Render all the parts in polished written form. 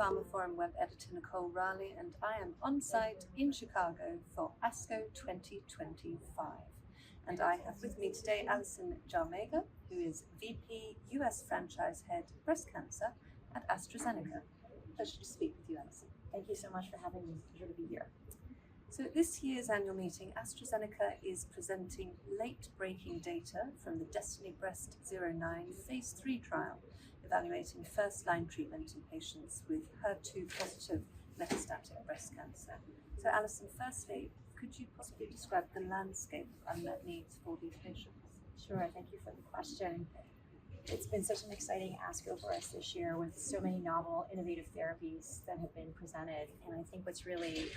Pharma Forum web editor Nicole Raleigh, and I am on site in Chicago for ASCO 2025. And I have with me today Alison Dziarmaga, who is VP US Franchise Head Breast Cancer at AstraZeneca. Pleasure to speak with you, Alison. Thank you so much for having me. Pleasure to be here. So at this year's annual meeting, AstraZeneca is presenting late-breaking data from the DESTINY-Breast09 Phase III trial, evaluating first-line treatment in patients with HER2-positive metastatic breast cancer. So Alison, firstly, could you possibly describe the landscape of unmet needs for these patients? Sure, thank you for the question. It's been such an exciting ASCO for us this year with so many novel, innovative therapies that have been presented. And I think what's really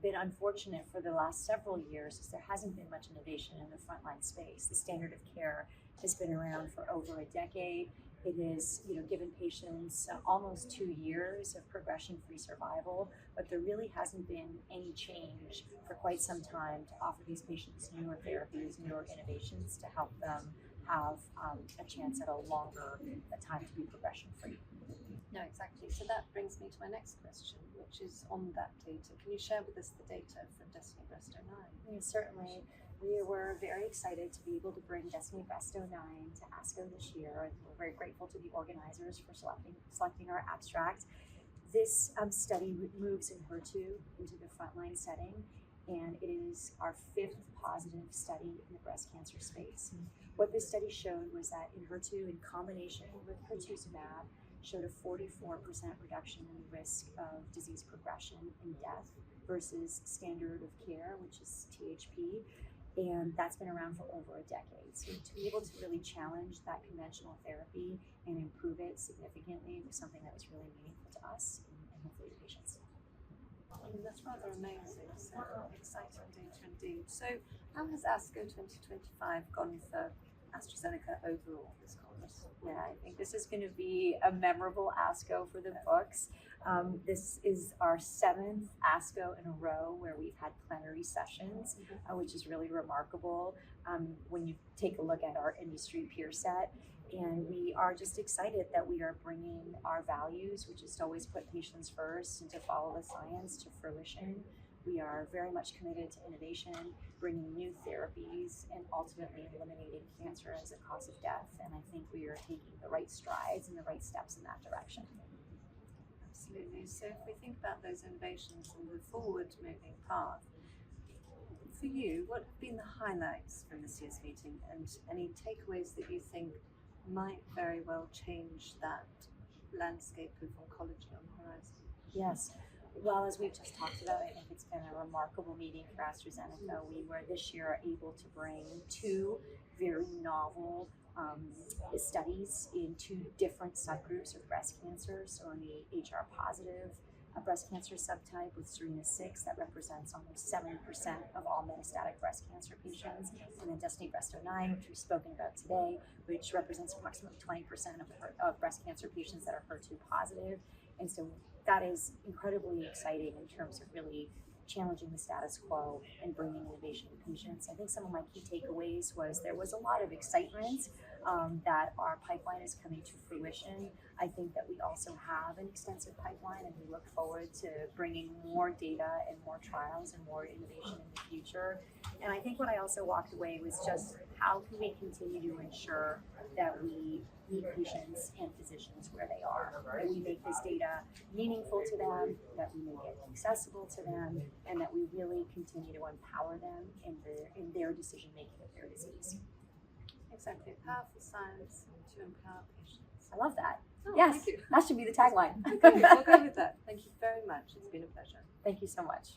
been unfortunate for the last several years is there hasn't been much innovation in the frontline space. The standard of care has been around for over a decade. It is, given patients almost 2 years of progression-free survival, but there really hasn't been any change for quite some time to offer these patients newer therapies, newer innovations to help them have a chance at a longer time to be progression-free. No, exactly. So that brings me to my next question, which is on that data. Can you share with us the data from DESTINY-Breast09? Yes, certainly. We were very excited to be able to bring DESTINY-Breast09 to ASCO this year, and we're very grateful to the organizers for selecting our abstract. This study moves Enhertu into the frontline setting, and it is our 5th positive study in the breast cancer space. What this study showed was that Enhertu, in combination with pertuzumab, showed a 44% reduction in the risk of disease progression and death versus standard of care, which is THP, and that's been around for over a decade. So to be able to really challenge that conventional therapy and improve it significantly was something that was really meaningful to us and hopefully to patients. That's rather amazing. So exciting data indeed. So how has ASCO 2025 gone for AstraZeneca overall this Congress? Yeah, I think this is going to be a memorable ASCO for the books. This is our 7th ASCO in a row where we've had plenary sessions, which is really remarkable when you take a look at our industry peer set. And we are just excited that we are bringing our values, which is to always put patients first and to follow the science, to fruition. We are very much committed to innovation, bringing new therapies, and ultimately eliminating cancer as a cause of death. And I think we are taking the right strides and the right steps in that direction. Absolutely. So if we think about those innovations and the forward-moving path, for you, what have been the highlights from this year's meeting, and any takeaways that you think might very well change that landscape of oncology on the horizon? Yes. Well, as we've just talked about, I think it's been a remarkable meeting for AstraZeneca. We were this year able to bring 2 very novel studies in 2 different subgroups of breast cancer. So in the HR-positive breast cancer subtype with SERENA-6, that represents almost 70% of all metastatic breast cancer patients, and then DESTINY-Breast09, which we've spoken about today, which represents approximately 20% of breast cancer patients that are HER2 positive. And so that is incredibly exciting in terms of really challenging the status quo and bringing innovation to patients. I think some of my key takeaways was there was a lot of excitement that our pipeline is coming to fruition. I think that we also have an extensive pipeline, and we look forward to bringing more data and more trials and more innovation in the future. And I think what I also walked away was just how can we continue to ensure that we meet patients and physicians where they are, that we make this data meaningful to them, that we make it accessible to them, and that we really continue to empower them in their decision-making of their disease. Exactly. Powerful science to empower patients. I love that. Oh, yes, thank you. That should be the tagline. Okay, we'll go with that. Thank you very much. It's been a pleasure. Thank you so much.